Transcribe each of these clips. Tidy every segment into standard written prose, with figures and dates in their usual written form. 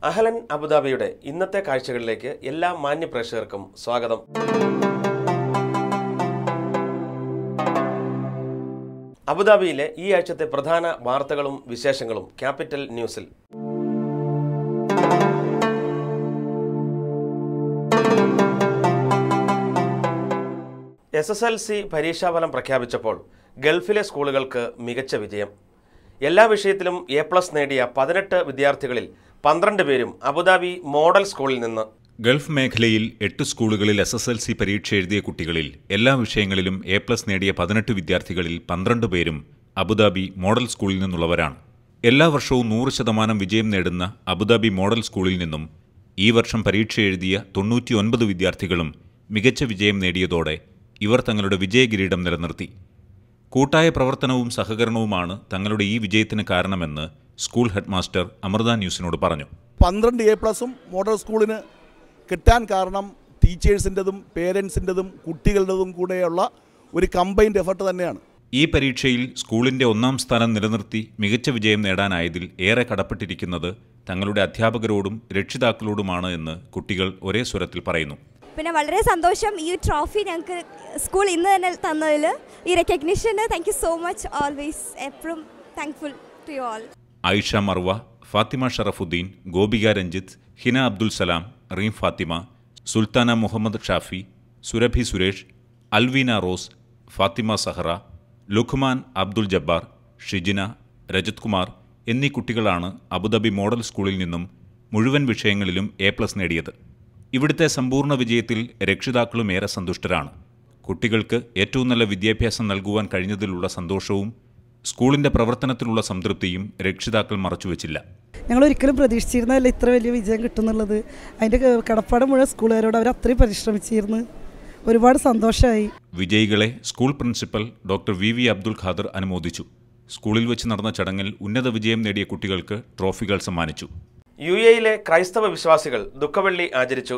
അഹ്ലൻ അബുദാബിയുടെ ഇന്നത്തെ കാഴ്ചകളിലേക്ക് എല്ലാ മാന്യ പ്രേക്ഷകർക്കും സ്വാഗതം. അബുദാബിയിലെ ഈ ആഴ്ചത്തെ പ്രധാന വാർത്തകളും വിശേഷങ്ങളും ക്യാപിറ്റൽ ന്യൂസിൽ. SSLC പരീക്ഷാഫലം പ്രഖ്യാപിച്ചപ്പോൾ ഗൾഫിലെ സ്കൂളുകൾക്ക് മികച്ച വിജയം. എല്ലാ വിഷയത്തിലും A+ നേടിയ 18 വിദ്യാർത്ഥികളിൽ 12 പേരും അബുദാബി മോഡൽ സ്കൂളിൽ നിന്ന്. ഗൾഫ് മേഖലയിൽ 8 സ്കൂളുകളിൽ SSLC പരീക്ഷ എഴുതിയ കുട്ടികളിൽ എല്ലാ വിഷയങ്ങളിലും A+ നേടിയ 18 വിദ്യാർത്ഥികളിൽ 12 പേരും അബുദാബി മോഡൽ സ്കൂളിൽ നിന്നുള്ളവരാണ്. എല്ലാ വർഷവും 100% വിജയം നേടുന്ന അബുദാബി മോഡൽ സ്കൂളിൽ നിന്നും ഈ വർഷം പരീക്ഷ എഴുതിയ 99 വിദ്യാർത്ഥികളും മികച്ച വിജയം നേടിയതോടെ ഇവർ തങ്ങളുടെ വിജയകിരീടം നിലനിർത്തി. കൂട്ടായ പ്രവർത്തനവും സഹകരണവുമാണ് തങ്ങളുടെ ഈ വിജയത്തിന് കാരണമെന്ന് സ്കൂൾ ഹെഡ് മാസ്റ്റർ അമൃത ന്യൂസിനോട് പറഞ്ഞു. 12 A+ മോഡൽ സ്കൂളിന് കിട്ടാൻ കാരണം ടീച്ചേഴ്സിൻ്റെതും പേരൻസിൻ്റെതും കുട്ടികളുടേതും കൂടെയുള്ള ഒരു കമ്പൈൻഡ് എഫർട്ട് തന്നെയാണ്. ഈ പരീക്ഷയിൽ സ്കൂളിൻ്റെ 1ാം സ്ഥാനം നിലനിർത്തി മികച്ച വിജയം നേടാനായതിൽ ഏറെ കടപ്പെട്ടിരിക്കുന്നത് തങ്ങളുടെ അധ്യാപകരോടും രക്ഷിതാക്കളോടുമാണ് എന്ന് കുട്ടികൾ ഒരേ സ്വരത്തിൽ പറയുന്നു. പിന്നെ വളരെ സന്തോഷം ഈ ട്രോഫി ഞങ്ങൾക്ക് സ്കൂൾ ഇന്ന് തന്നെ തന്നതിൽ, ഈ റെക്കഗ്നിഷന് thank you so much. Always എപ്പോഴും thankful to you all. Ayisha Marva, Fathima Sharafudheen, Gopika Ranjith, Hina Abdul Salam, Reem Fathima, Sulthana Muhammed Shafi, Surabhi Suresh, Alvina Rose, Fathima Sahra, Lukhman Abdul Jabbar, Shijina, Rajat Kumar എന്നീ കുട്ടികളാണ് അബുദാബി മോഡൽ സ്കൂളിൽ നിന്നും മുഴുവൻ വിഷയങ്ങളിലും A+ നേടിയത്. ഇവിടുത്തെ സമ്പൂർണ്ണ വിജയത്തിൽ രക്ഷിതാക്കളും ഏറെ സന്തുഷ്ടരാണ്. കുട്ടികൾക്ക് ഏറ്റവും നല്ല വിദ്യാഭ്യാസം നൽകുവാൻ കഴിഞ്ഞതിലുള്ള സന്തോഷവും സ്കൂളിൻ്റെ പ്രവർത്തനത്തിലുള്ള സംതൃപ്തിയും രക്ഷിതാക്കൾ മറച്ചുവെച്ചില്ല. ഞങ്ങൾ ഒരിക്കലും പ്രതീക്ഷിച്ചിരുന്നതല്ല ഇത്ര വലിയ വിജയം കിട്ടുന്നുള്ളത്. അതിൻ്റെ കടപ്പാട് മുഴുവൻ സ്കൂളുകാരോട് അവർ അത്രയും പരിശ്രമിച്ചിരുന്നു. ഒരുപാട് സന്തോഷമായി. വിജയികളെ school principal doctor VV Abdul Khader അനുമോദിച്ചു. സ്കൂളിൽ വെച്ച് നടന്ന ചടങ്ങിൽ ഉന്നത വിജയം നേടിയ കുട്ടികൾക്ക് ട്രോഫികൾ സമ്മാനിച്ചു. UAE-യിലെ ക്രൈസ്തവ വിശ്വാസികൾ ദുഃഖവെള്ളി ആചരിച്ചു.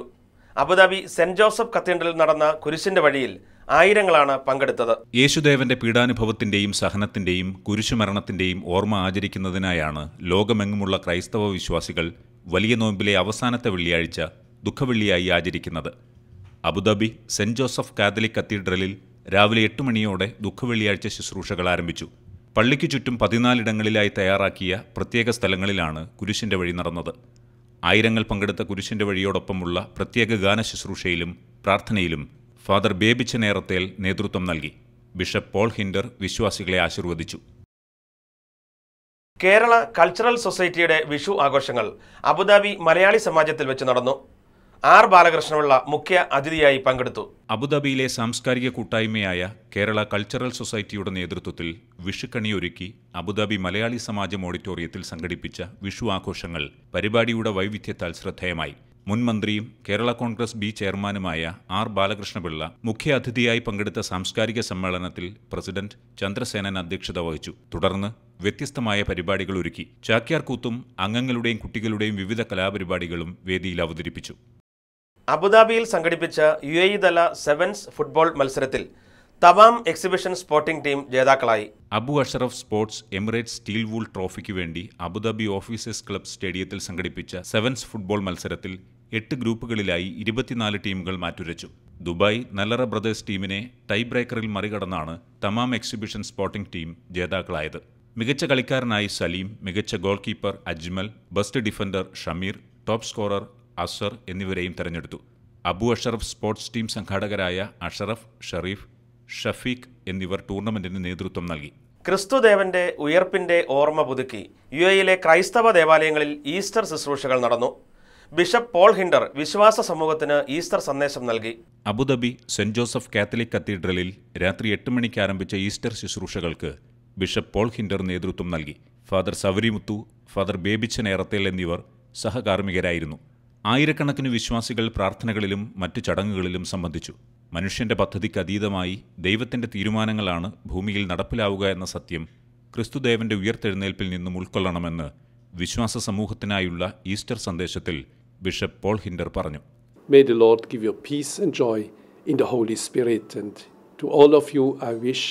അബുദാബി സെന്റ് ജോസഫ് കത്തീഡ്രലിൽ നടന്ന കുരിശിന്റെ വഴിയിൽ ആയിരങ്ങളാണ് പങ്കെടുത്തത്. യേശുദേവന്റെ പീഡാനുഭവത്തിന്റെയും സഹനത്തിന്റെയും കുരിശുമരണത്തിന്റെയും ഓർമ്മ ആചരിക്കുന്നതിനായാണ് ലോകമെങ്ങുമുള്ള ക്രൈസ്തവ വിശ്വാസികൾ വലിയ നോമ്പിലെ അവസാനത്തെ വെള്ളിയാഴ്ച ദുഃഖവെള്ളിയായി ആചരിക്കുന്നത്. അബുദാബി സെന്റ് ജോസഫ് കാത്തലിക് കത്തീഡ്രലിൽ രാവിലെ 8 മണിയോടെ ദുഃഖവെള്ളിയാഴ്ച ശുശ്രൂഷകൾ ആരംഭിച്ചു. പള്ളിക്കു ചുറ്റും 14 ഇടങ്ങളിലായി തയ്യാറാക്കിയ പ്രത്യേക സ്ഥലങ്ങളിലാണ് കുരിശിന്റെ വഴി നടന്നത്. ആയിരങ്ങൾ പങ്കെടുത്ത കുരിശിന്റെ വഴിയോടൊപ്പമുള്ള പ്രത്യേക ഗാന ശുശ്രൂഷയിലും പ്രാർത്ഥനയിലും ഫാദർ ബേബിച്ചനേറത്തേൽ നേതൃത്വം നൽകി. ബിഷപ്പ് പോൾ ഹിൻഡർ വിശ്വാസികളെ ആശീർവദിച്ചു. കേരള കൾച്ചറൽ സൊസൈറ്റിയുടെ വിഷു ആഘോഷങ്ങൾ അബുദാബി മലയാളി സമാജത്തിൽ വെച്ച് നടന്നു. R. ബാലകൃഷ്ണപിള്ള മുഖ്യ അതിഥിയായി പങ്കെടുത്തു. അബുദാബിയിലെ സാംസ്കാരിക കൂട്ടായ്മയായ കേരള കൾച്ചറൽ സൊസൈറ്റിയുടെ നേതൃത്വത്തിൽ വിഷുക്കണിയൊരുക്കി അബുദാബി മലയാളി സമാജം ഓഡിറ്റോറിയത്തിൽ സംഘടിപ്പിച്ച വിഷു ആഘോഷങ്ങൾ പരിപാടിയുടെ വൈവിധ്യത്താൽ ശ്രദ്ധേയമായി. മുൻ മന്ത്രിയും കേരള കോൺഗ്രസ് B ചെയർമാനുമായ R. ബാലകൃഷ്ണപിള്ള മുഖ്യ അതിഥിയായി പങ്കെടുത്ത സാംസ്കാരിക സമ്മേളനത്തിൽ പ്രസിഡന്റ് ചന്ദ്രസേനൻ അധ്യക്ഷത വഹിച്ചു. തുടർന്ന് വ്യത്യസ്തമായ പരിപാടികൾ ഒരുക്കി. ചാക്യാർകൂത്തും അംഗങ്ങളുടെയും കുട്ടികളുടെയും വിവിധ കലാപരിപാടികളും വേദിയിൽ അവതരിപ്പിച്ചു. അബുദാബിയിൽ സംഘടിപ്പിച്ച UAE തല സെവൻസ് ഫുട്ബോൾ മത്സരത്തിൽ തമാം എക്സിബിഷൻ സ്പോർട്ടിംഗ് ടീം ജേതാക്കളായി. Abu Ashraf sports Emirates steel wool ട്രോഫിക്ക് വേണ്ടി അബുദാബി ഓഫീസേഴ്സ് ക്ലബ് സ്റ്റേഡിയത്തിൽ സംഘടിപ്പിച്ച സെവൻസ് ഫുട്ബോൾ മത്സരത്തിൽ 8 ഗ്രൂപ്പുകളിലായി 24 ടീമുകൾ മാറ്റുരച്ചു. ദുബായ് നല്ലറ ബ്രദേഴ്സ് ടീമിനെ ടൈ ബ്രേക്കറിൽ മറികടന്നാണ് തമാം എക്സിബിഷൻ സ്പോർട്ടിംഗ് ടീം ജേതാക്കളായത്. മികച്ച കളിക്കാരനായി സലീം, മികച്ച goalkeeper Ajmal, best defender Shameer, top scorer Azhar എന്നിവരെയും തെരഞ്ഞെടുത്തു. അബു അഷറഫ് സ്പോർട്സ് ടീം സംഘാടകരായ അഷറഫ്, ഷറീഫ്, ഷഫീഖ് എന്നിവർ ടൂർണമെന്റിന് നേതൃത്വം നൽകി. ക്രിസ്തുദേവന്റെ ഉയർപ്പിന്റെ ഓർമ്മ പുതുക്കി UAE-യിലെ ക്രൈസ്തവ ദേവാലയങ്ങളിൽ ഈസ്റ്റർ ശുശ്രൂഷകൾ നടന്നു. ബിഷപ്പ് പോൾ ഹിൻഡർ വിശ്വാസ സമൂഹത്തിന് ഈസ്റ്റർ സന്ദേശം നൽകി. അബുദാബി സെന്റ് ജോസഫ് കാത്തലിക് കത്തീഡ്രലിൽ രാത്രി 8 മണിക്ക് ആരംഭിച്ച ഈസ്റ്റർ ശുശ്രൂഷകൾക്ക് ബിഷപ്പ് പോൾ ഹിൻഡർ നേതൃത്വം നൽകി. ഫാദർ സവരിമുത്തു, ഫാദർ ബേബിച്ചനേറത്തേൽ എന്നിവർ സഹകാർമ്മികരായിരുന്നു. ആയിരക്കണക്കിന് വിശ്വാസികൾ പ്രാർത്ഥനകളിലും മറ്റു ചടങ്ങുകളിലും സംബന്ധിച്ചു. മനുഷ്യന്റെ പദ്ധതിക്ക് അതീതമായി ദൈവത്തിന്റെ തീരുമാനങ്ങളാണ് ഭൂമിയിൽ നടപ്പിലാവുക എന്ന സത്യം ക്രിസ്തുദേവന്റെ ഉയർത്തെഴുന്നേൽപ്പിൽ നിന്നും ഉൾക്കൊള്ളണമെന്ന് വിശ്വാസ സമൂഹത്തിനായുള്ള ഈസ്റ്റർ സന്ദേശത്തിൽ ബിഷപ്പ് പോൾ ഹിൻഡർ പറഞ്ഞു. May the Lord give you peace and joy in the Holy Spirit, and to all of you I wish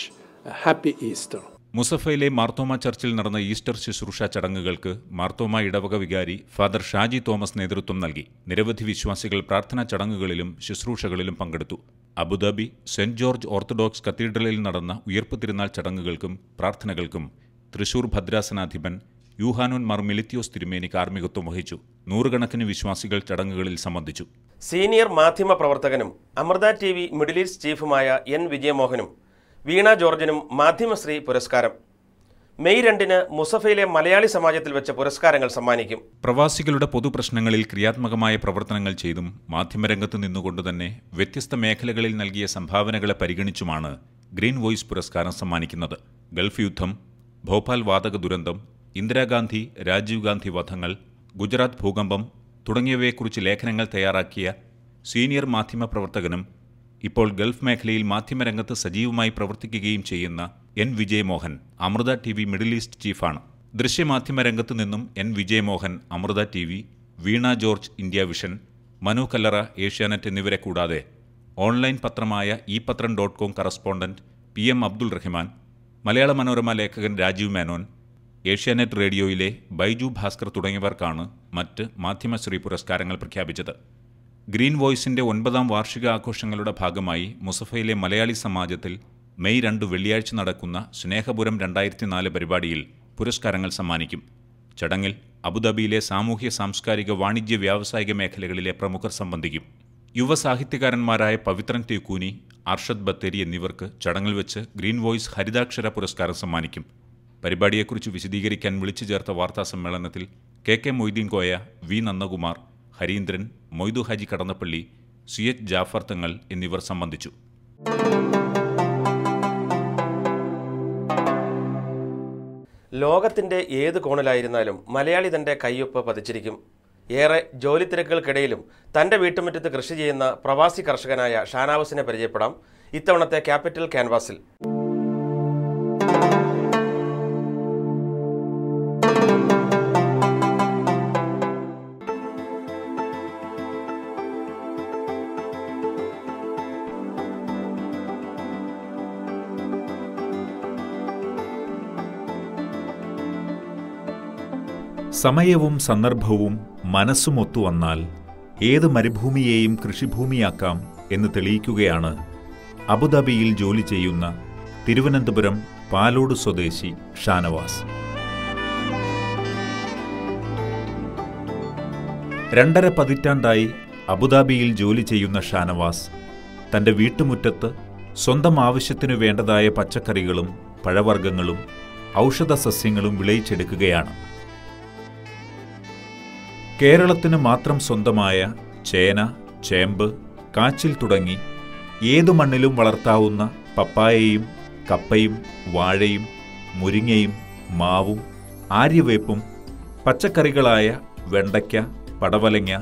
a happy Easter. മുസഫയിലെ മാർത്തോമ ചർച്ചിൽ നടന്ന ഈസ്റ്റർ ശുശ്രൂഷ ചടങ്ങുകൾക്ക് മാർത്തോമ ഇടവക വികാരി ഫാദർ ഷാജി തോമസ് നേതൃത്വം നൽകി. നിരവധി വിശ്വാസികൾ പ്രാർത്ഥനാ ചടങ്ങുകളിലും ശുശ്രൂഷകളിലും പങ്കെടുത്തു. അബുദാബി സെന്റ് ജോർജ് ഓർത്തഡോക്സ് കത്തീഡ്രലിൽ നടന്ന ഉയർപ്പ് തിരുനാൾ ചടങ്ങുകൾക്കും പ്രാർത്ഥനകൾക്കും തൃശൂർ ഭദ്രാസനാധിപൻ യൂഹാനോൻ മാർ മിലിത്തിയോസ് തിരുമേനി കാർമ്മികത്വം വഹിച്ചു. നൂറുകണക്കിന് വിശ്വാസികൾ ചടങ്ങുകളിൽ സംബന്ധിച്ചു. സീനിയർ മാധ്യമ പ്രവർത്തകനും അമൃത TV മിഡിൽ ഈസ്റ്റ് ചീഫുമായ N. വിജയമോഹനും വീണ ജോർജിനും മാധ്യമശ്രീ പുരസ്കാരം. മെയ് 2-ന് മുസഫയിലെ മലയാളി സമാജത്തിൽ വെച്ച് പുരസ്കാരങ്ങൾ സമ്മാനിക്കും. പ്രവാസികളുടെ പൊതുപ്രശ്നങ്ങളിൽ ക്രിയാത്മകമായ പ്രവർത്തനങ്ങൾ ചെയ്തും മാധ്യമരംഗത്ത് നിന്നുകൊണ്ടുതന്നെ വ്യത്യസ്ത മേഖലകളിൽ നൽകിയ സംഭാവനകളെ പരിഗണിച്ചുമാണ് ഗ്രീൻ വോയിസ് പുരസ്കാരം സമ്മാനിക്കുന്നത്. ഗൾഫ് യുദ്ധം, ഭോപ്പാൽ വാതക ദുരന്തം, ഇന്ദിരാഗാന്ധി രാജീവ് ഗാന്ധി വധങ്ങൾ, ഗുജറാത്ത് ഭൂകമ്പം തുടങ്ങിയവയെക്കുറിച്ച് ലേഖനങ്ങൾ തയ്യാറാക്കിയ സീനിയർ മാധ്യമപ്രവർത്തകനും ഇപ്പോൾ ഗൾഫ് മേഖലയിൽ മാധ്യമരംഗത്ത് സജീവമായി പ്രവർത്തിക്കുകയും ചെയ്യുന്ന N. Vijayamohan Amrita TV middle east ചീഫാണ്. ദൃശ്യമാധ്യമരംഗത്തു നിന്നും N. Vijayamohan Amrita TV, Veena George India Vision, Manu Kallara Asianet എന്നിവരെ കൂടാതെ ഓൺലൈൻ പത്രമായ ePatram.com correspondent PM Abdul Rahman, Malayala Manorama ലേഖകൻ രാജീവ് മേനോൻ, ഏഷ്യാനെറ്റ് റേഡിയോയിലെ ബൈജു ഭാസ്കർ തുടങ്ങിയവർക്കാണ് മറ്റ് മാധ്യമശ്രീ പുരസ്കാരങ്ങൾ പ്രഖ്യാപിച്ചത്. ഗ്രീൻ വോയിസിന്റെ 9ാം വാർഷിക ആഘോഷങ്ങളുടെ ഭാഗമായി മുസഫയിലെ മലയാളി സമാജത്തിൽ മെയ് 2 വെള്ളിയാഴ്ച നടക്കുന്ന സ്നേഹപുരം 2004 പരിപാടിയിൽ പുരസ്കാരങ്ങൾ സമ്മാനിക്കും. ചടങ്ങിൽ അബുദാബിയിലെ സാമൂഹ്യ സാംസ്കാരിക വാണിജ്യ വ്യാവസായിക മേഖലകളിലെ പ്രമുഖർ സംബന്ധിക്കും. യുവ സാഹിത്യകാരന്മാരായ പവിത്രൻ തേക്കൂനി, അർഷദ് ബത്തേരി എന്നിവർക്ക് ചടങ്ങിൽ വെച്ച് ഗ്രീൻ വോയിസ് ഹരിതാക്ഷര പുരസ്കാരം സമ്മാനിക്കും. പരിപാടിയെക്കുറിച്ച് വിശദീകരിക്കാൻ വിളിച്ചു ചേർത്ത വാർത്താ സമ്മേളനത്തിൽ KK Moideen Koya, V. Nandakumar, Harindran, Moidu Haji Kadannappally, CH Jafar തങ്ങൾ എന്നിവർ സംബന്ധിച്ചു. ലോകത്തിൻ്റെ ഏത് കോണിലായിരുന്നാലും മലയാളി തൻ്റെ കയ്യൊപ്പ് പതിച്ചിരിക്കും. ഏറെ ജോലി തിരക്കുകൾക്കിടയിലും തൻ്റെ വീട്ടുമുറ്റത്ത് കൃഷി ചെയ്യുന്ന പ്രവാസി കർഷകനായ ഷാനവാസിനെ പരിചയപ്പെടാം ഇത്തവണത്തെ ക്യാപിറ്റൽ ക്യാൻവാസിൽ. സമയവും സന്ദർഭവും മനസ്സും ഒത്തുവന്നാൽ ഏത് മരുഭൂമിയെയും കൃഷിഭൂമിയാക്കാം എന്ന് തെളിയിക്കുകയാണ് അബുദാബിയിൽ ജോലി ചെയ്യുന്ന തിരുവനന്തപുരം പാലോട് സ്വദേശി ഷാനവാസ്. 2.5 പതിറ്റാണ്ടായി അബുദാബിയിൽ ജോലി ചെയ്യുന്ന ഷാനവാസ് തൻ്റെ വീട്ടുമുറ്റത്ത് സ്വന്തം ആവശ്യത്തിനു വേണ്ടതായ പച്ചക്കറികളും പഴവർഗ്ഗങ്ങളും ഔഷധസസ്യങ്ങളും വിളയിച്ചെടുക്കുകയാണ്. കേരളത്തിന് മാത്രം സ്വന്തമായ ചേന, ചേമ്പ്, കാച്ചിൽ തുടങ്ങി ഏതു മണ്ണിലും വളർത്താവുന്ന പപ്പായയും കപ്പയും വാഴയും മുരിങ്ങയും മാവും ആര്യവേപ്പും പച്ചക്കറികളായ വെണ്ടയ്ക്ക, പടവലങ്ങ,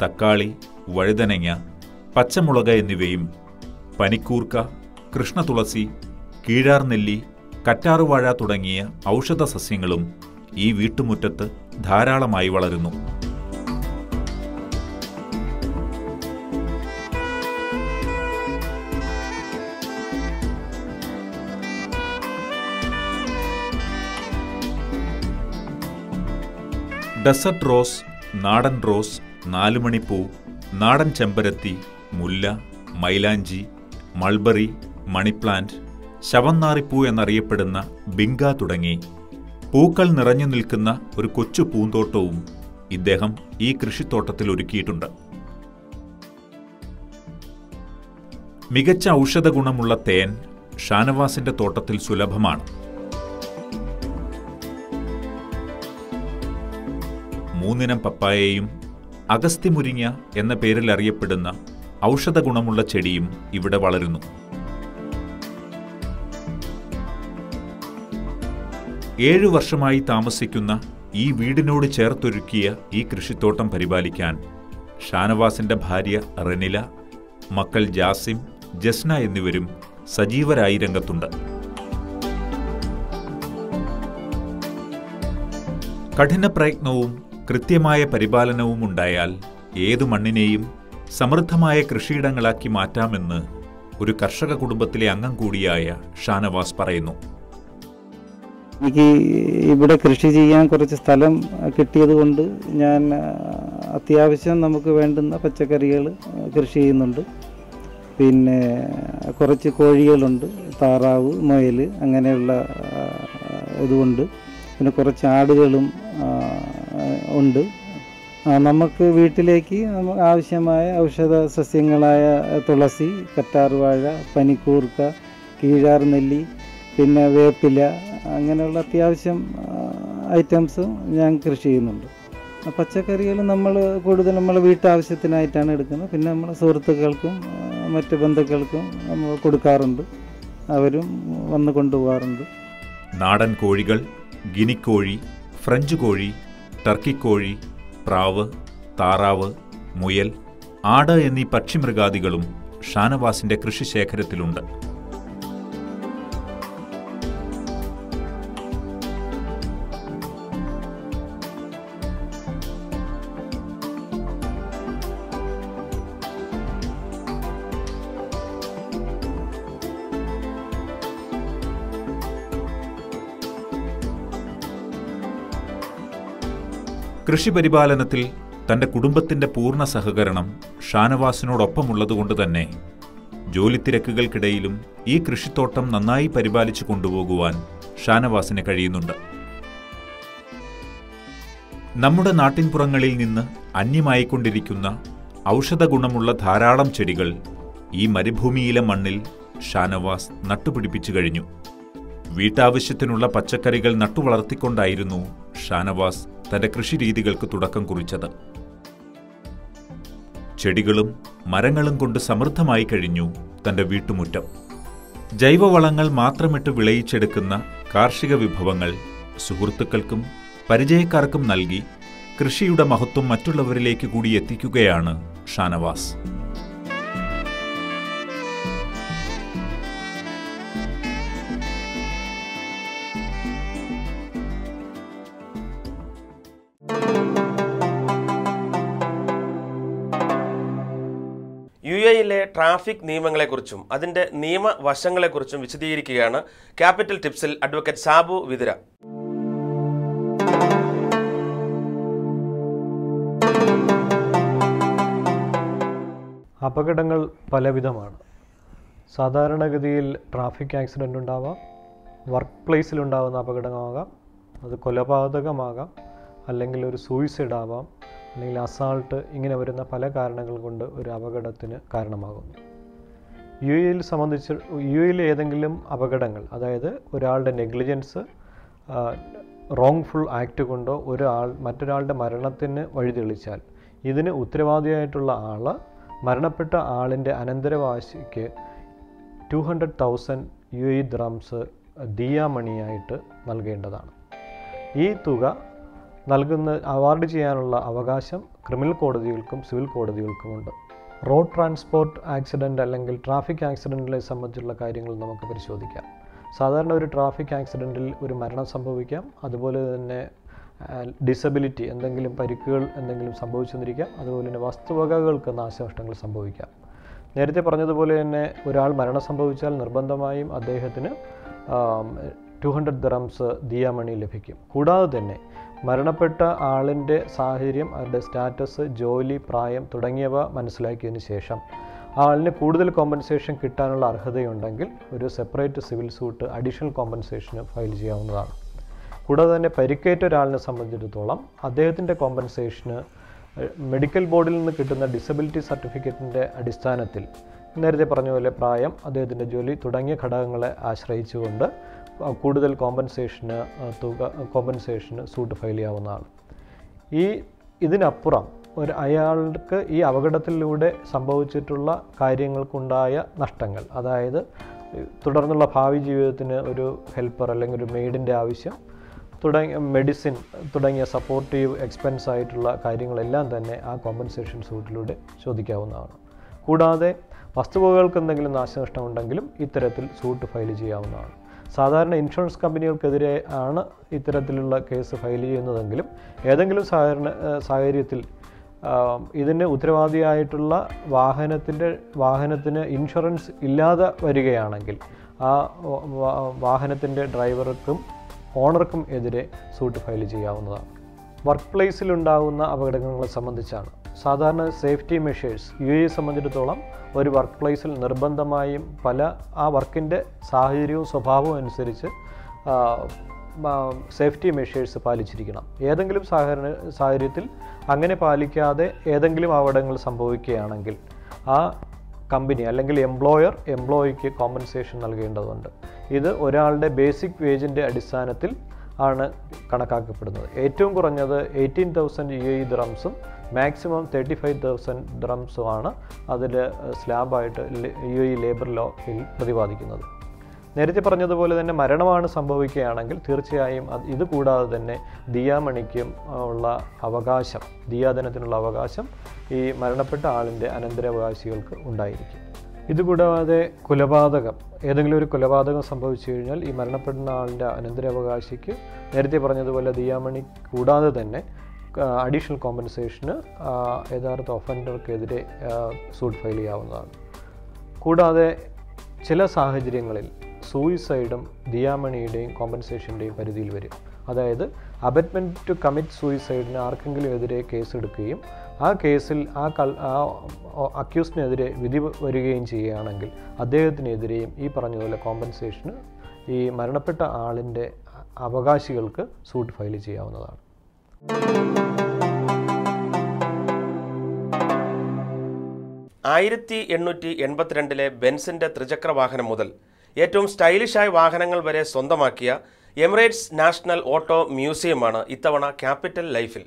തക്കാളി, വഴുതനങ്ങ, പച്ചമുളക് എന്നിവയും പനിക്കൂർക്ക, കൃഷ്ണതുളസി, കീഴാർനെല്ലി, കറ്റാറുവാഴ തുടങ്ങിയ ഔഷധസസ്യങ്ങളും ഈ വീട്ടുമുറ്റത്ത് ധാരാളമായി വളരുന്നു. ഡെസർട്ട് റോസ്, നാടൻ റോസ്, നാലുമണിപ്പൂ, നാടൻ ചെമ്പരത്തി, മുല്ല, മൈലാഞ്ചി, മൾബറി, മണിപ്ലാന്റ്, ശവന്നാറിപ്പൂ എന്നറിയപ്പെടുന്ന ബിങ്ക തുടങ്ങി പൂക്കൾ നിറഞ്ഞു നിൽക്കുന്ന ഒരു കൊച്ചു പൂന്തോട്ടവും ഇദ്ദേഹം ഈ കൃഷിത്തോട്ടത്തിൽ ഒരുക്കിയിട്ടുണ്ട്. മികച്ച ഔഷധഗുണമുള്ള തേൻ ഷാനവാസിന്റെ തോട്ടത്തിൽ സുലഭമാണ്. 3 ഇനം പപ്പായയും അഗസ്തിമുരിങ്ങ എന്ന പേരിൽ അറിയപ്പെടുന്ന ഔഷധഗുണമുള്ള ചെടിയും ഇവിടെ വളരുന്നു. 7 വർഷമായി താമസിക്കുന്ന ഈ വീടിനോട് ചേർത്തൊരുക്കിയ ഈ കൃഷിത്തോട്ടം പരിപാലിക്കാൻ ഷാനവാസിന്റെ ഭാര്യ റെനില, മക്കൾ ജാസിം, ജസ്ന എന്നിവരും സജീവരായി രംഗത്തുണ്ട്. കഠിന പ്രയത്നവും കൃത്യമായ പരിപാലനവും ഉണ്ടായാൽ ഏതു മണ്ണിനെയും സമൃദ്ധമായ കൃഷിയിടങ്ങളാക്കി മാറ്റാമെന്ന് ഒരു കർഷക കുടുംബത്തിലെ അംഗം കൂടിയായ ഷാനവാസ് പറയുന്നു. എനിക്ക് ഇവിടെ കൃഷി ചെയ്യാൻ കുറച്ച് സ്ഥലം കിട്ടിയത് കൊണ്ട് ഞാൻ അത്യാവശ്യം നമുക്ക് വേണ്ടുന്ന പച്ചക്കറികൾ കൃഷി ചെയ്യുന്നുണ്ട്. പിന്നെ കുറച്ച് കോഴികളുണ്ട്, താറാവ്, മുയൽ അങ്ങനെയുള്ള ഇതുകൊണ്ട്. പിന്നെ കുറച്ച് ആടുകളും ഉണ്ട്. നമുക്ക് വീട്ടിലേക്ക് ആവശ്യമായ ഔഷധ സസ്യങ്ങളായ തുളസി, കറ്റാർവാഴ, പനിക്കൂർക്ക, കീഴാർ നെല്ലി, പിന്നെ വേപ്പില അങ്ങനെയുള്ള അത്യാവശ്യം ഐറ്റംസും ഞാൻ കൃഷി ചെയ്യുന്നുണ്ട്. പച്ചക്കറികൾ നമ്മൾ കൂടുതൽ നമ്മളെ വീട്ടാവശ്യത്തിനായിട്ടാണ് എടുക്കുന്നത്. പിന്നെ നമ്മളെ സുഹൃത്തുക്കൾക്കും മറ്റ് ബന്ധുക്കൾക്കും നമ്മൾ കൊടുക്കാറുണ്ട്. അവരും വന്ന് കൊണ്ടുപോകാറുണ്ട്. നാടൻ കോഴികൾ, ഗിനിക്കോഴി, ഫ്രഞ്ച് കോഴി, ടർക്കിക്കോഴി, പ്രാവ്, താറാവ്, മുയൽ, ആട് എന്നീ പക്ഷിമൃഗാദികളും ഷാനവാസിന്റെ കൃഷിശേഖരത്തിലുണ്ട്. കൃഷിപരിപാലനത്തിൽ തൻ്റെ കുടുംബത്തിൻ്റെ പൂർണ്ണ സഹകരണം ഷാനവാസിനോടൊപ്പമുള്ളതുകൊണ്ട് തന്നെ ജോലിത്തിരക്കുകൾക്കിടയിലും ഈ കൃഷിത്തോട്ടം നന്നായി പരിപാലിച്ചു കൊണ്ടുപോകുവാൻ ഷാനവാസിന് കഴിയുന്നുണ്ട്. നമ്മുടെ നാട്ടിൻപുറങ്ങളിൽ നിന്ന് അന്യമായിക്കൊണ്ടിരിക്കുന്ന ഔഷധ ഗുണമുള്ള ധാരാളം ചെടികൾ ഈ മരുഭൂമിയിലെ മണ്ണിൽ ഷാനവാസ് നട്ടുപിടിപ്പിച്ചു കഴിഞ്ഞു. വീട്ടാവശ്യത്തിനുള്ള പച്ചക്കറികൾ നട്ടുവളർത്തിക്കൊണ്ടായിരുന്നു ഷാനവാസ് തൻ്റെ കൃഷിരീതികൾക്ക് തുടക്കം കുറിച്ചത്. ചെടികളും മരങ്ങളും കൊണ്ട് സമൃദ്ധമായി കഴിഞ്ഞു തൻ്റെ വീട്ടുമുറ്റം. ജൈവവളങ്ങൾ മാത്രമിട്ട് വിളയിച്ചെടുക്കുന്ന കാർഷിക വിഭവങ്ങൾ സുഹൃത്തുക്കൾക്കും പരിചയക്കാർക്കും നൽകി കൃഷിയുടെ മഹത്വം മറ്റുള്ളവരിലേക്ക് കൂടി എത്തിക്കുകയാണ് ഷാനവാസ്. UAE-യിലെ ട്രാഫിക് നിയമങ്ങളെക്കുറിച്ചും അതിൻ്റെ നിയമവശങ്ങളെക്കുറിച്ചും വിശദീകരിക്കുകയാണ് ക്യാപിറ്റൽ ടിപ്സിൽ അഡ്വക്കേറ്റ് സാബു വിതുര. അപകടങ്ങൾ പലവിധമാണ്. സാധാരണഗതിയിൽ ട്രാഫിക് ആക്സിഡൻ്റ് ഉണ്ടാവാം, വർക്ക് പ്ലേസിലുണ്ടാകുന്ന അപകടമാകാം, അത് കൊലപാതകമാകാം, അല്ലെങ്കിൽ ഒരു സൂയിസൈഡ് ആവാം, അല്ലെങ്കിൽ അസാൾട്ട്, ഇങ്ങനെ വരുന്ന പല കാരണങ്ങൾ കൊണ്ട് ഒരു അപകടത്തിന് കാരണമാകുന്നു. UAE-യിൽ സംബന്ധിച്ച് UAE-യിലെ ഏതെങ്കിലും അപകടങ്ങൾ, അതായത് ഒരാളുടെ നെഗ്ലിജൻസ്, റോങ്ഫുൾ ആക്ട് കൊണ്ടോ മറ്റൊരാളുടെ മരണത്തിന് വഴിതെളിച്ചാൽ ഇതിന് ഉത്തരവാദിയായിട്ടുള്ള ആൾ മരണപ്പെട്ട ആളിൻ്റെ അനന്തരവാസിക്ക് 200,000 UAE ദിർഹംസ് ദിയാമണിയായിട്ട് നൽകേണ്ടതാണ്. ഈ തുക അവാർഡ് ചെയ്യാനുള്ള അവകാശം ക്രിമിനൽ കോടതികൾക്കും സിവിൽ കോടതികൾക്കുമുണ്ട്. റോഡ് ട്രാൻസ്പോർട്ട് ആക്സിഡൻ്റ് അല്ലെങ്കിൽ ട്രാഫിക് ആക്സിഡൻറ്റിനെ സംബന്ധിച്ചുള്ള കാര്യങ്ങൾ നമുക്ക് പരിശോധിക്കാം. സാധാരണ ഒരു ട്രാഫിക് ആക്സിഡൻറ്റിൽ ഒരു മരണം സംഭവിക്കാം, അതുപോലെ തന്നെ ഡിസബിലിറ്റി, എന്തെങ്കിലും പരിക്കുകൾ എന്തെങ്കിലും സംഭവിച്ചെന്നിരിക്കാം, അതുപോലെ തന്നെ വസ്തുവകകൾക്ക് നാശനഷ്ടങ്ങൾ സംഭവിക്കാം. നേരത്തെ പറഞ്ഞതുപോലെ തന്നെ ഒരാൾ മരണം സംഭവിച്ചാൽ നിർബന്ധമായും അദ്ദേഹത്തിന് 200 ദിർഹംസ് ദിയാമണി ലഭിക്കും. കൂടാതെ തന്നെ മരണപ്പെട്ട ആളിൻ്റെ സാഹചര്യം, അവരുടെ സ്റ്റാറ്റസ്, ജോലി, പ്രായം തുടങ്ങിയവ മനസ്സിലാക്കിയതിന് ശേഷം ആളിന് കൂടുതൽ കോമ്പൻസേഷൻ കിട്ടാനുള്ള അർഹതയുണ്ടെങ്കിൽ ഒരു സെപ്പറേറ്റ് സിവിൽ സൂട്ട് അഡീഷണൽ കോമ്പൻസേഷന് ഫയൽ ചെയ്യാവുന്നതാണ്. കൂടാതെ തന്നെ പരിക്കേറ്റ ഒരാളിനെ സംബന്ധിച്ചിടത്തോളം അദ്ദേഹത്തിൻ്റെ കോമ്പൻസേഷന് മെഡിക്കൽ ബോർഡിൽ നിന്ന് കിട്ടുന്ന ഡിസബിലിറ്റി സർട്ടിഫിക്കറ്റിൻ്റെ അടിസ്ഥാനത്തിൽ നേരത്തെ പറഞ്ഞ പോലെ പ്രായം, അദ്ദേഹത്തിൻ്റെ ജോലി തുടങ്ങിയ ഘടകങ്ങളെ ആശ്രയിച്ചുകൊണ്ട് കൂടുതൽ കോമ്പൻസേഷന് സൂട്ട് ഫയൽ ചെയ്യാവുന്നതാണ്. ഇതിനപ്പുറം അയാൾക്ക് ഈ അപകടത്തിലൂടെ സംഭവിച്ചിട്ടുള്ള കാര്യങ്ങൾക്കുണ്ടായ നഷ്ടങ്ങൾ, അതായത് തുടർന്നുള്ള ഭാവി ജീവിതത്തിന് ഒരു ഹെൽപ്പർ അല്ലെങ്കിൽ ഒരു മെയ്ഡിൻ്റെ ആവശ്യം, മെഡിസിൻ തുടങ്ങിയ സപ്പോർട്ടീവ് എക്സ്പെൻസ് ആയിട്ടുള്ള കാര്യങ്ങളെല്ലാം തന്നെ ആ കോമ്പൻസേഷൻ സൂട്ടിലൂടെ ചോദിക്കാവുന്നതാണ്. കൂടാതെ വസ്തുവകകൾക്ക് എന്തെങ്കിലും നാശനഷ്ടമുണ്ടെങ്കിലും ഇത്തരത്തിൽ സൂട്ട് ഫയൽ ചെയ്യാവുന്നതാണ്. സാധാരണ ഇൻഷുറൻസ് കമ്പനികൾക്കെതിരെ ആണ് ഇത്തരത്തിലുള്ള കേസ് ഫയൽ ചെയ്യുന്നതെങ്കിലും ഏതെങ്കിലും സാഹചര്യത്തിൽ ഇതിന് ഉത്തരവാദിയായിട്ടുള്ള വാഹനത്തിന് ഇൻഷുറൻസ് ഇല്ലാതെ വരികയാണെങ്കിൽ ആ വാഹനത്തിൻ്റെ ഡ്രൈവർക്കും ഓണർക്കും എതിരെ സൂട്ട് ഫയൽ ചെയ്യാവുന്നതാണ്. വർക്ക് പ്ലേസിലുണ്ടാകുന്ന അപകടങ്ങളെ സംബന്ധിച്ചാണ്. സാധാരണ സേഫ്റ്റി മെഷേഴ്സ് UAE സംബന്ധിച്ചിടത്തോളം ഒരു വർക്ക് പ്ലേസിൽ നിർബന്ധമായും ആ വർക്കിൻ്റെ സാഹചര്യവും സ്വഭാവവും അനുസരിച്ച് സേഫ്റ്റി മെഷേഴ്സ് പാലിച്ചിരിക്കണം. ഏതെങ്കിലും സാഹചര്യത്തിൽ അങ്ങനെ പാലിക്കാതെ ഏതെങ്കിലും അപകടങ്ങൾ സംഭവിക്കുകയാണെങ്കിൽ ആ കമ്പനി അല്ലെങ്കിൽ എംപ്ലോയിക്ക് കോമ്പൻസേഷൻ നൽകേണ്ടതുണ്ട്. ഇത് ഒരാളുടെ ബേസിക് വേജിൻ്റെ അടിസ്ഥാനത്തിൽ ആണ് കണക്കാക്കപ്പെടുന്നത്. ഏറ്റവും കുറഞ്ഞത് 18,000 UAE ദിറംസും മാക്സിമം 35,000 ദിറംസുമാണ് അതിൽ സ്ലാബായിട്ട് UAE ലേബർ ലോയിൽ പ്രതിപാദിക്കുന്നത്. നേരത്തെ പറഞ്ഞതുപോലെ തന്നെ മരണമാണ് സംഭവിക്കുകയാണെങ്കിൽ തീർച്ചയായും ഇത് കൂടാതെ തന്നെ ദിയാമണിക്കും ഉള്ള അവകാശം, ദിയാധനത്തിനുള്ള അവകാശം ഈ മരണപ്പെട്ട ആളിൻ്റെ അനന്തരാവകാശികൾക്ക് ഉണ്ടായിരിക്കും. ഇതുകൂടാതെ കൊലപാതകം, ഏതെങ്കിലും ഒരു കൊലപാതകം സംഭവിച്ചു കഴിഞ്ഞാൽ ഈ മരണപ്പെടുന്ന ആളിൻ്റെ അനന്തരാവകാശിക്ക് നേരത്തെ പറഞ്ഞതുപോലെ ദിയാമണി കൂടാതെ തന്നെ അഡീഷണൽ കോമ്പൻസേഷന് യഥാർത്ഥ ഒഫൻഡർക്കെതിരെ സൂട്ട് ഫയൽ ചെയ്യാവുന്നതാണ്. കൂടാതെ ചില സാഹചര്യങ്ങളിൽ സൂയിസൈഡും ദിയാമണിയുടെയും കോമ്പൻസേഷൻ്റെയും പരിധിയിൽ വരും. അതായത് അബറ്റ്മെൻറ്റ് ടു കമ്മിറ്റ് സൂയിസൈഡിന് ആർക്കെങ്കിലും എതിരെ കേസെടുക്കുകയും ആ കേസിൽ ആ അക്യൂസ്ഡിനെതിരെ വിധി വരികയും ചെയ്യുകയാണെങ്കിൽ അദ്ദേഹത്തിനെതിരെയും ഈ പറഞ്ഞതുപോലെ കോമ്പൻസേഷന് ഈ മരണപ്പെട്ട ആളിൻ്റെ അവകാശികൾക്ക് സൂട്ട് ഫയൽ ചെയ്യാവുന്നതാണ്. 1882 ബെൻസിൻ്റെ ത്രിചക്ര വാഹനം മുതൽ ഏറ്റവും സ്റ്റൈലിഷായ വാഹനങ്ങൾ വരെ സ്വന്തമാക്കിയ എമിറേറ്റ്സ് നാഷണൽ ഓട്ടോ മ്യൂസിയമാണ് ഇത്തവണ ക്യാപിറ്റൽ ലൈഫിൽ.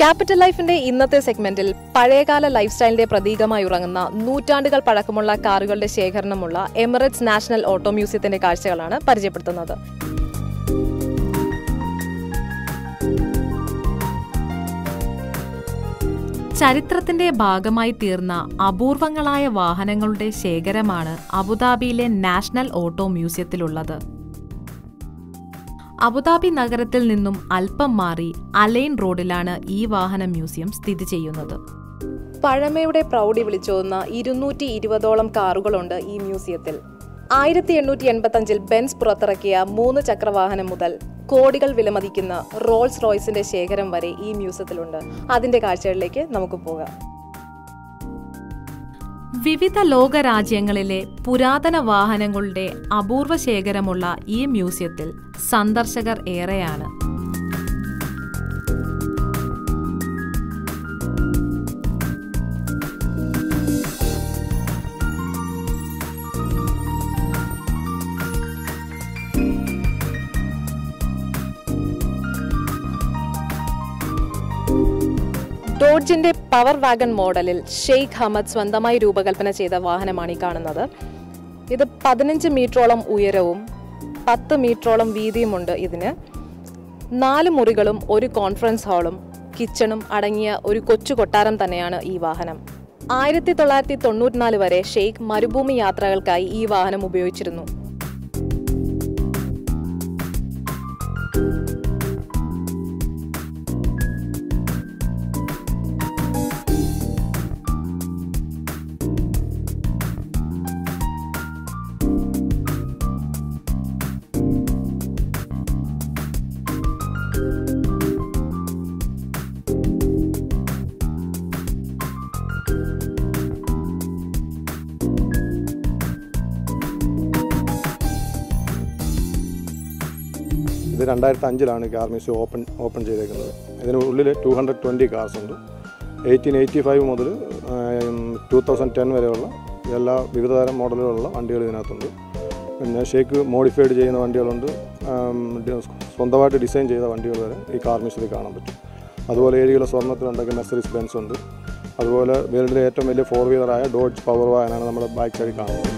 ക്യാപിറ്റൽ ലൈഫിന്റെ ഇന്നത്തെ സെഗ്മെന്റിൽ പഴയകാല ലൈഫ് സ്റ്റൈലിന്റെ പ്രതീകമായി ഉറങ്ങുന്ന നൂറ്റാണ്ടുകൾ പഴക്കമുള്ള കാറുകളുടെ ശേഖരണമുള്ള എമിറേറ്റ്സ് നാഷണൽ ഓട്ടോ മ്യൂസിയത്തിന്റെ കാഴ്ചകളാണ് പരിചയപ്പെടുത്തുന്നത്. ചരിത്രത്തിന്റെ ഭാഗമായി തീർന്ന അപൂർവങ്ങളായ വാഹനങ്ങളുടെ ശേഖരമാണ് അബുദാബിയിലെ നാഷണൽ ഓട്ടോ മ്യൂസിയത്തിലുള്ളത്. അബുദാബി നഗരത്തിൽ നിന്നും അല്പം മാറി അലൈൻ റോഡിലാണ് ഈ വാഹന മ്യൂസിയം സ്ഥിതി ചെയ്യുന്നത്. പഴമയുടെ പ്രൗഢി വിളിച്ചോതുന്ന 220ഓളം കാറുകളുണ്ട് ഈ മ്യൂസിയത്തിൽ. 1885 ബെൻസ് പുറത്തിറക്കിയ 3 ചക്രവാഹനം മുതൽ കോടികൾ വിലമതിക്കുന്ന റോൾസ് റോയ്സിന്റെ ശേഖരം വരെ ഈ മ്യൂസിയത്തിലുണ്ട്. അതിന്റെ കാഴ്ചകളിലേക്ക് നമുക്ക് പോകാം. വിവിധ ലോകരാജ്യങ്ങളിലെ പുരാതന വാഹനങ്ങളുടെ അപൂർവ ശേഖരമുള്ള ഈ മ്യൂസിയത്തിൽ സന്ദർശകർ ഏറെയാണ്. ഡോഡ്ജിന്റെ പവർ വാഗൺ മോഡലിൽ ഷെയ്ഖ് ഹമദ് സ്വന്തമായി രൂപകൽപ്പന ചെയ്ത വാഹനമാണ് ഈ കാണുന്നത്. ഇത് 15 മീറ്ററോളം ഉയരവും 10 മീറ്ററോളം വീതിയുമുണ്ട്. ഇതിന് 4 മുറികളും 1 കോൺഫറൻസ് ഹാളും കിച്ചണും അടങ്ങിയ ഒരു കൊച്ചു കൊട്ടാരം തന്നെയാണ് ഈ വാഹനം. 1994 വരെ ഷെയ്ഖ് മരുഭൂമി യാത്രകൾക്കായി ഈ വാഹനം ഉപയോഗിച്ചിരുന്നു. ഇത് 2005 കാർ മ്യൂസിയം ഓപ്പൺ ചെയ്തേക്കുന്നത്. ഇതിനുള്ളിൽ 220 കാർസ് ഉണ്ട്. 1885 മുതൽ 2010 വരെയുള്ള എല്ലാ വിവിധതരം മോഡലുകളുള്ള വണ്ടികൾ ഇതിനകത്തുണ്ട്. പിന്നെ ഷേക്ക് മോഡിഫൈഡ് ചെയ്യുന്ന വണ്ടികളുണ്ട്, സ്വന്തമായിട്ട് ഡിസൈൻ ചെയ്ത വണ്ടികൾ വരെ ഈ കാർ മ്യൂസിയത്തിൽ കാണാൻ പറ്റും. അതുപോലെ 7 കിലോ സ്വർണ്ണത്തിലുണ്ടാക്കിയ മെർസഡീസ് ബെൻസ് ഉണ്ട്. അതുപോലെ വേൾഡിലെ ഏറ്റവും വലിയ 4 വീലറായ ഡോഡ്ജ് പവർ വാഗനാണ് നമ്മുടെ ബാക്ക് സൈഡിൽ കാണുന്നത്.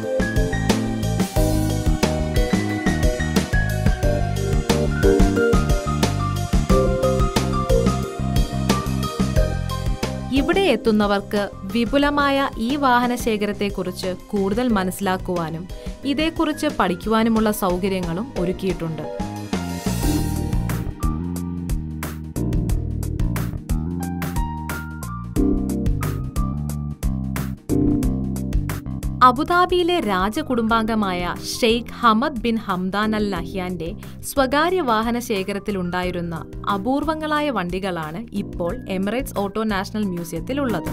ഇവിടെ എത്തുന്നവർക്ക് വിപുലമായ ഈ വാഹനശേഖരത്തെക്കുറിച്ച് കൂടുതൽ മനസ്സിലാക്കുവാനും ഇതേക്കുറിച്ച് പഠിക്കുവാനുമുള്ള സൗകര്യങ്ങളും ഒരുക്കിയിട്ടുണ്ട്. അബുദാബിയിലെ രാജകുടുംബാംഗമായ Sheikh Hamad bin Hamdan Al നഹ്യാന്റെ സ്വകാര്യ വാഹന ശേഖരത്തിലുണ്ടായിരുന്ന അപൂർവങ്ങളായ വണ്ടികളാണ് ഇപ്പോൾ എമിറേറ്റ്സ് ഓട്ടോ നാഷണൽ മ്യൂസിയത്തിലുള്ളത്.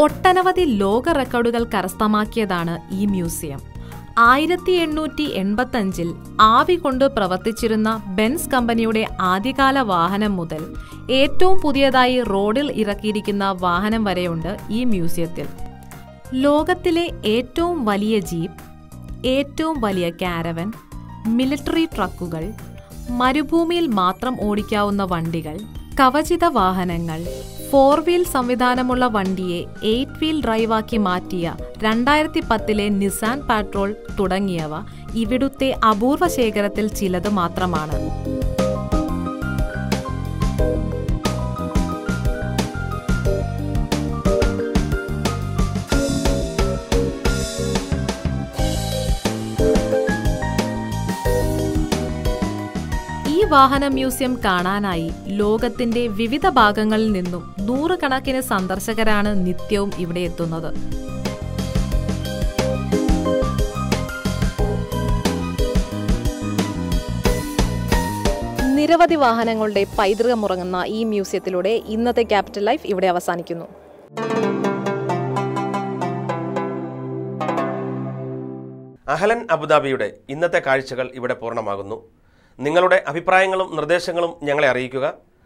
ഒട്ടനവധി ലോക റെക്കോർഡുകൾ കരസ്ഥമാക്കിയതാണ് ഈ മ്യൂസിയം. 1885 ആവി കൊണ്ട് പ്രവർത്തിച്ചിരുന്ന ബെൻസ് കമ്പനിയുടെ ആദ്യകാല വാഹനം മുതൽ ഏറ്റവും പുതിയതായി റോഡിൽ ഇറക്കിയിരിക്കുന്ന വാഹനം വരെയുണ്ട് ഈ മ്യൂസിയത്തിൽ. ലോകത്തിലെ ഏറ്റവും വലിയ ജീപ്പ്, ഏറ്റവും വലിയ കാരവൻ, മിലിറ്ററി ട്രക്കുകൾ, മരുഭൂമിയിൽ മാത്രം ഓടിക്കാവുന്ന വണ്ടികൾ, കവചിത വാഹനങ്ങൾ, 4 വീൽ സംവിധാനമുള്ള വണ്ടിയെ 8 വീൽ ഡ്രൈവാക്കി മാറ്റിയ 2010 നിസാൻ പാട്രോൾ തുടങ്ങിയവ ഇവിടുത്തെ അപൂർവ ശേഖരത്തിൽ ചിലത് മാത്രമാണ്. വാഹന മ്യൂസിയം കാണാനായി ലോകത്തിന്റെ വിവിധ ഭാഗങ്ങളിൽ നിന്നും നൂറുകണക്കിന് സന്ദർശകരാണ് നിത്യവും ഇവിടെ എത്തുന്നത്. നിരവധി വാഹനങ്ങളുടെ പൈതൃകമുറങ്ങുന്ന ഈ മ്യൂസിയത്തിലൂടെ ഇന്നത്തെ ക്യാപിറ്റൽ ലൈഫ് ഇവിടെ അവസാനിക്കുന്നു. അഹലൻ അബുദാബിയുടെ ഇന്നത്തെ കാഴ്ചകൾ ഇവിടെ പൂർണ്ണമാകുന്നു. നിങ്ങളുടെ അഭിപ്രായങ്ങളും നിർദ്ദേശങ്ങളും ഞങ്ങളെ അറിയിക്കുക.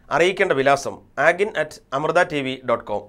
അറിയിക്കേണ്ട വിലാസം agin@amrdatv.com